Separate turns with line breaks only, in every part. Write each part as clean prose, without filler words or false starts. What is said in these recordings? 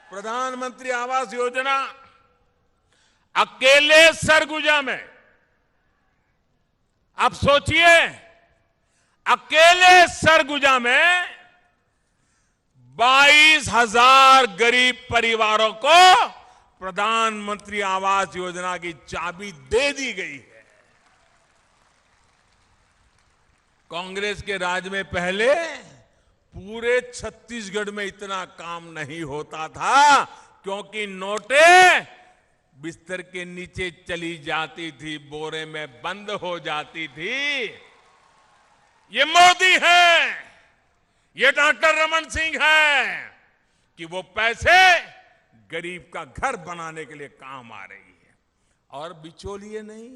प्रधानमंत्री आवास योजना अकेले सरगुजा में, आप सोचिए, अकेले सरगुजा में 22,000 गरीब परिवारों को प्रधानमंत्री आवास योजना की चाबी दे दी गई है। कांग्रेस के राज में पहले पूरे छत्तीसगढ़ में इतना काम नहीं होता था, क्योंकि नोटें बिस्तर के नीचे चली जाती थी, बोरे में बंद हो जाती थी। ये मोदी है, ये डॉक्टर रमन सिंह है कि वो पैसे गरीब का घर बनाने के लिए काम आ रही है, और बिचौलिए नहीं,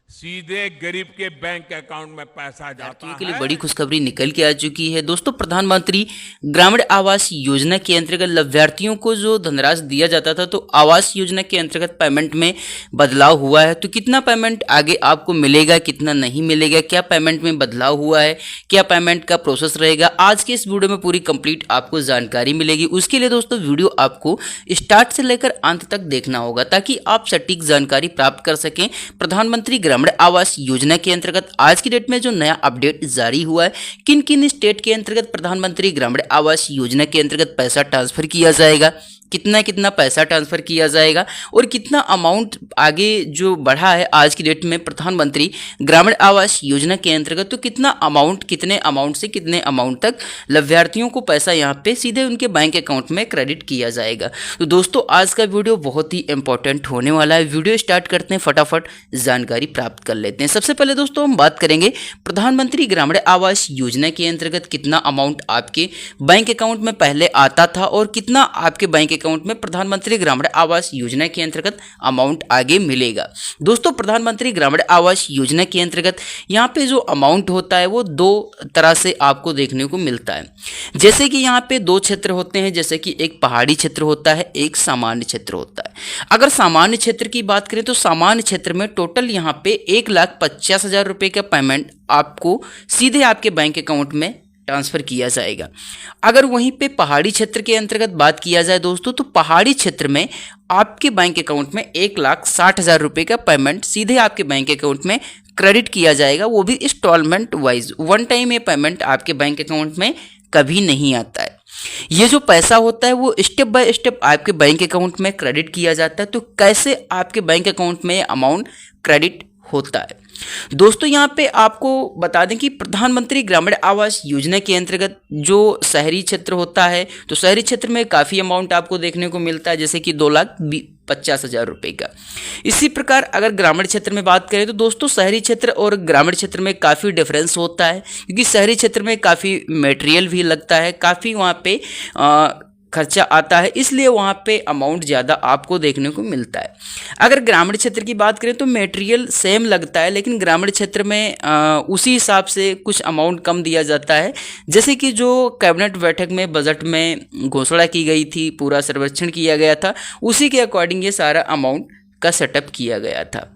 सीधे गरीब के बैंक अकाउंट में पैसा जाता है।
के लिए बड़ी खुशखबरी निकल के आ चुकी है दोस्तों। प्रधानमंत्री ग्रामीण आवास योजना के अंतर्गत लाभार्थियों को जो धनराशि दिया जाता था, तो आवास योजना के अंतर्गत पेमेंट में बदलाव हुआ है। तो कितना पेमेंट आगे आपको मिलेगा, कितना नहीं मिलेगा, क्या पेमेंट में बदलाव हुआ है, क्या पेमेंट का प्रोसेस रहेगा, आज के इस वीडियो में पूरी कंप्लीट आपको जानकारी मिलेगी। उसके लिए दोस्तों वीडियो आपको स्टार्ट से लेकर अंत तक देखना होगा, ताकि आप सटीक जानकारी प्राप्त कर सकें। प्रधानमंत्री ग्रामीण आवास योजना के अंतर्गत आज की डेट में जो नया अपडेट जारी हुआ है, किन किन स्टेट के अंतर्गत प्रधानमंत्री ग्रामीण आवास योजना के अंतर्गत पैसा ट्रांसफर किया जाएगा, कितना कितना पैसा ट्रांसफर किया जाएगा, और कितना अमाउंट आगे जो बढ़ा है आज की डेट में प्रधानमंत्री ग्रामीण आवास योजना के अंतर्गत, तो कितना अमाउंट, कितने अमाउंट से कितने अमाउंट तक लाभार्थियों को पैसा यहाँ पे सीधे उनके बैंक अकाउंट में क्रेडिट किया जाएगा। तो दोस्तों आज का वीडियो बहुत ही इंपॉर्टेंट होने वाला है। वीडियो स्टार्ट करते हैं, फटाफट जानकारी प्राप्त कर लेते हैं। सबसे पहले दोस्तों हम बात करेंगे प्रधानमंत्री ग्रामीण आवास योजना के अंतर्गत कितना अमाउंट आपके बैंक अकाउंट में पहले आता था, और कितना आपके बैंक अकाउंट में प्रधानमंत्री ग्रामीण आवास योजना के अंतर्गत अमाउंट आगे मिलेगा। दोस्तों प्रधानमंत्री ग्रामीण आवास योजना के अंतर्गत यहाँ पे जो अमाउंट होता है वो दो तरह से आपको देखने को मिलता है। जैसे कि यहाँ पे दो क्षेत्र होते हैं, जैसे कि एक पहाड़ी क्षेत्र होता है, एक सामान्य क्षेत्र होता है। अगर सामान्य क्षेत्र की बात करें तो सामान्य क्षेत्र में टोटल यहाँ पे 1,50,000 रुपये का पेमेंट आपको सीधे आपके बैंक अकाउंट में ट्रांसफर किया जाएगा। अगर वहीं पे पहाड़ी क्षेत्र के अंतर्गत बात किया जाए दोस्तों, तो पहाड़ी क्षेत्र में आपके बैंक अकाउंट में 1,60,000 रुपये का पेमेंट सीधे आपके बैंक अकाउंट में क्रेडिट किया जाएगा, वो भी इंस्टॉलमेंट वाइज। वन टाइम ये पेमेंट आपके बैंक अकाउंट में कभी नहीं आता है। ये जो पैसा होता है वो स्टेप बाय स्टेप आपके बैंक अकाउंट में क्रेडिट किया जाता है। तो कैसे आपके बैंक अकाउंट में अमाउंट क्रेडिट होता है दोस्तों, यहाँ पे आपको बता दें कि प्रधानमंत्री ग्रामीण आवास योजना के अंतर्गत जो शहरी क्षेत्र होता है, तो शहरी क्षेत्र में काफ़ी अमाउंट आपको देखने को मिलता है, जैसे कि 2,50,000 रुपये का। इसी प्रकार अगर ग्रामीण क्षेत्र में बात करें तो दोस्तों शहरी क्षेत्र और ग्रामीण क्षेत्र में काफ़ी डिफरेंस होता है, क्योंकि शहरी क्षेत्र में काफ़ी मटेरियल भी लगता है, काफ़ी वहाँ पे खर्चा आता है, इसलिए वहाँ पे अमाउंट ज़्यादा आपको देखने को मिलता है। अगर ग्रामीण क्षेत्र की बात करें तो मटेरियल सेम लगता है, लेकिन ग्रामीण क्षेत्र में उसी हिसाब से कुछ अमाउंट कम दिया जाता है। जैसे कि जो कैबिनेट बैठक में बजट में घोषणा की गई थी, पूरा सर्वेक्षण किया गया था, उसी के अकॉर्डिंग ये सारा अमाउंट का सेटअप किया गया था।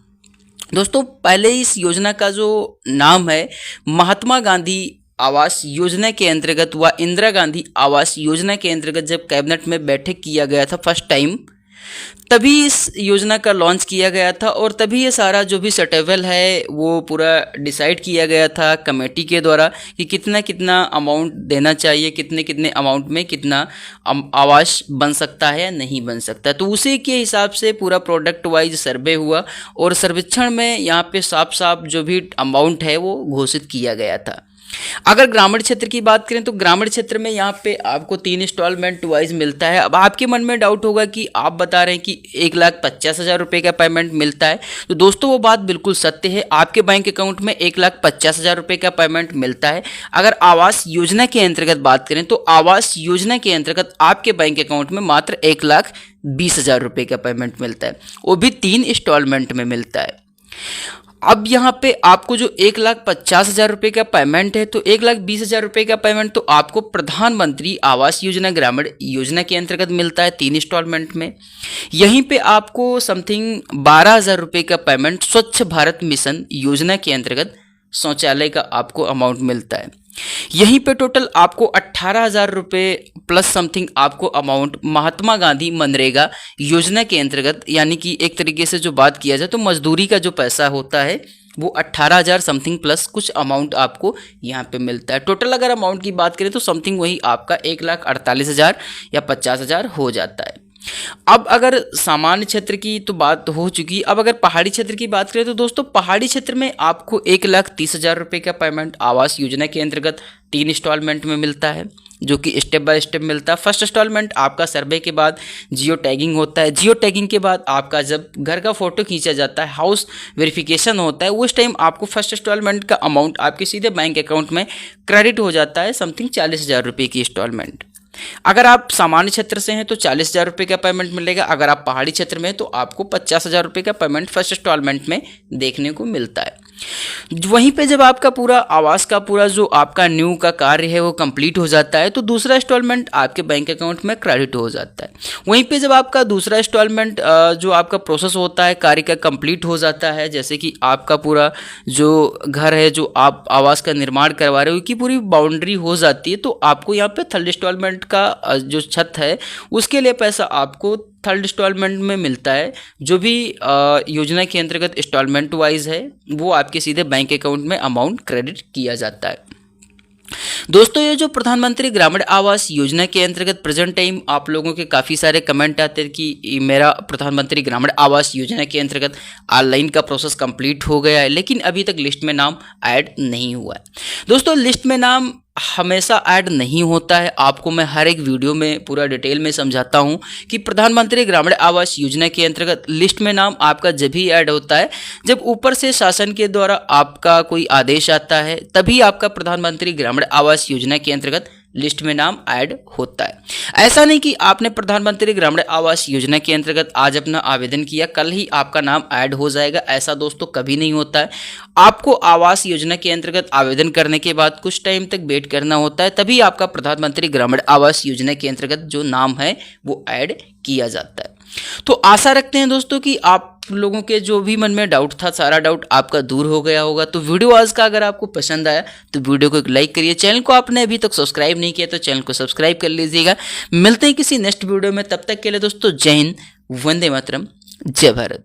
दोस्तों पहले इस योजना का जो नाम है महात्मा गांधी आवास योजना के अंतर्गत व इंदिरा गांधी आवास योजना के अंतर्गत जब कैबिनेट में बैठक किया गया था फर्स्ट टाइम, तभी इस योजना का लॉन्च किया गया था, और तभी ये सारा जो भी सेटेबल है वो पूरा डिसाइड किया गया था कमेटी के द्वारा कि कितना कितना अमाउंट देना चाहिए, कितने कितने अमाउंट में कितना आवास बन सकता है या नहीं बन सकता। तो उसी के हिसाब से पूरा प्रोडक्ट वाइज सर्वे हुआ, और सर्वेक्षण में यहाँ पे साफ साफ जो भी अमाउंट है वो घोषित किया गया था। अगर ग्रामीण क्षेत्र की बात करें तो ग्रामीण क्षेत्र में यहाँ पे आपको 3 इंस्टॉलमेंट वाइज मिलता है। अब आपके मन में डाउट होगा कि आप बता रहे हैं कि 1,50,000 रुपये का पेमेंट मिलता है, तो दोस्तों वो बात बिल्कुल सत्य है। आपके बैंक अकाउंट में 1,50,000 रुपये का पेमेंट मिलता है। अगर आवास योजना के अंतर्गत बात करें तो आवास योजना के अंतर्गत आपके बैंक अकाउंट में मात्र 1,20,000 रुपये का पेमेंट मिलता है, वो भी 3 इंस्टॉलमेंट में मिलता है। अब यहाँ पे आपको जो 1,50,000 रुपये का पेमेंट है, तो 1,20,000 रुपये का पेमेंट तो आपको प्रधानमंत्री आवास योजना ग्रामीण योजना के अंतर्गत मिलता है 3 इंस्टॉलमेंट में। यहीं पे आपको समथिंग 12,000 रुपये का पेमेंट स्वच्छ भारत मिशन योजना के अंतर्गत शौचालय का आपको अमाउंट मिलता है। यहीं पे टोटल आपको 18,000 रुपये प्लस समथिंग आपको अमाउंट महात्मा गांधी मनरेगा योजना के अंतर्गत, यानी कि एक तरीके से जो बात किया जाए तो मजदूरी का जो पैसा होता है वो 18,000 समथिंग प्लस कुछ अमाउंट आपको यहाँ पे मिलता है। टोटल अगर अमाउंट की बात करें तो समथिंग वही आपका 1,48,000 या 50,000 हो जाता है। अब अगर सामान्य क्षेत्र की तो बात हो चुकी, अब अगर पहाड़ी क्षेत्र की बात करें तो दोस्तों पहाड़ी क्षेत्र में आपको 1,30,000 रुपये का पेमेंट आवास योजना के अंतर्गत 3 इंस्टॉलमेंट में मिलता है, जो कि स्टेप बाय स्टेप मिलता है। फर्स्ट इंस्टॉलमेंट आपका सर्वे के बाद जियो टैगिंग होता है, जियो टैगिंग के बाद आपका जब घर का फोटो खींचा जाता है, हाउस वेरिफिकेशन होता है, उस टाइम आपको फर्स्ट इंस्टॉलमेंट का अमाउंट आपके सीधे बैंक अकाउंट में क्रेडिट हो जाता है, समथिंग 40,000 रुपये की इंस्टॉलमेंट। अगर आप सामान्य क्षेत्र से हैं तो 40,000 रुपये का पेमेंट मिलेगा, अगर आप पहाड़ी क्षेत्र में हैं तो आपको 50,000 रुपये का पेमेंट फर्स्ट इंस्टॉलमेंट में देखने को मिलता है। वहीं पे जब आपका पूरा आवास का पूरा जो आपका न्यू का कार्य है वो कंप्लीट हो जाता है तो दूसरा इंस्टॉलमेंट आपके बैंक अकाउंट में क्रेडिट हो जाता है। वहीं पे जब आपका दूसरा इंस्टॉलमेंट जो आपका प्रोसेस होता है कार्य का कंप्लीट हो जाता है, जैसे कि आपका पूरा जो घर है जो आप आवास का निर्माण करवा रहे हो की पूरी बाउंड्री हो जाती है, तो आपको यहाँ पे थर्ड इंस्टॉलमेंट का जो छत है उसके लिए पैसा आपको थर्ड इंस्टॉलमेंट में मिलता है। जो भी योजना के अंतर्गत इंस्टॉलमेंट वाइज है वो आपके सीधे बैंक अकाउंट में अमाउंट क्रेडिट किया जाता है। दोस्तों ये जो प्रधानमंत्री ग्रामीण आवास योजना के अंतर्गत प्रेजेंट टाइम आप लोगों के काफ़ी सारे कमेंट आते हैं कि मेरा प्रधानमंत्री ग्रामीण आवास योजना के अंतर्गत ऑनलाइन का प्रोसेस कंप्लीट हो गया है लेकिन अभी तक लिस्ट में नाम ऐड नहीं हुआ है। दोस्तों लिस्ट में नाम हमेशा ऐड नहीं होता है, आपको मैं हर एक वीडियो में पूरा डिटेल में समझाता हूं कि प्रधानमंत्री ग्रामीण आवास योजना के अंतर्गत लिस्ट में नाम आपका जब ही ऐड होता है जब ऊपर से शासन के द्वारा आपका कोई आदेश आता है, तभी आपका प्रधानमंत्री ग्रामीण आवास योजना के अंतर्गत लिस्ट में नाम ऐड होता है। ऐसा नहीं कि आपने प्रधानमंत्री ग्रामीण आवास योजना के अंतर्गत आज अपना आवेदन किया कल ही आपका नाम ऐड हो जाएगा, ऐसा दोस्तों कभी नहीं होता है। आपको आवास योजना के अंतर्गत आवेदन करने के बाद कुछ टाइम तक वेट करना होता है, तभी आपका प्रधानमंत्री ग्रामीण आवास योजना के अंतर्गत जो नाम है वो ऐड किया जाता है। तो आशा रखते हैं दोस्तों कि आप लोगों के जो भी मन में डाउट था सारा डाउट आपका दूर हो गया होगा। तो वीडियो आज का अगर आपको पसंद आया तो वीडियो को एक लाइक करिए, चैनल को आपने अभी तक सब्सक्राइब नहीं किया तो चैनल को सब्सक्राइब कर लीजिएगा। मिलते हैं किसी नेक्स्ट वीडियो में, तब तक के लिए दोस्तों जय हिंद, वंदे मातरम, जय भारत।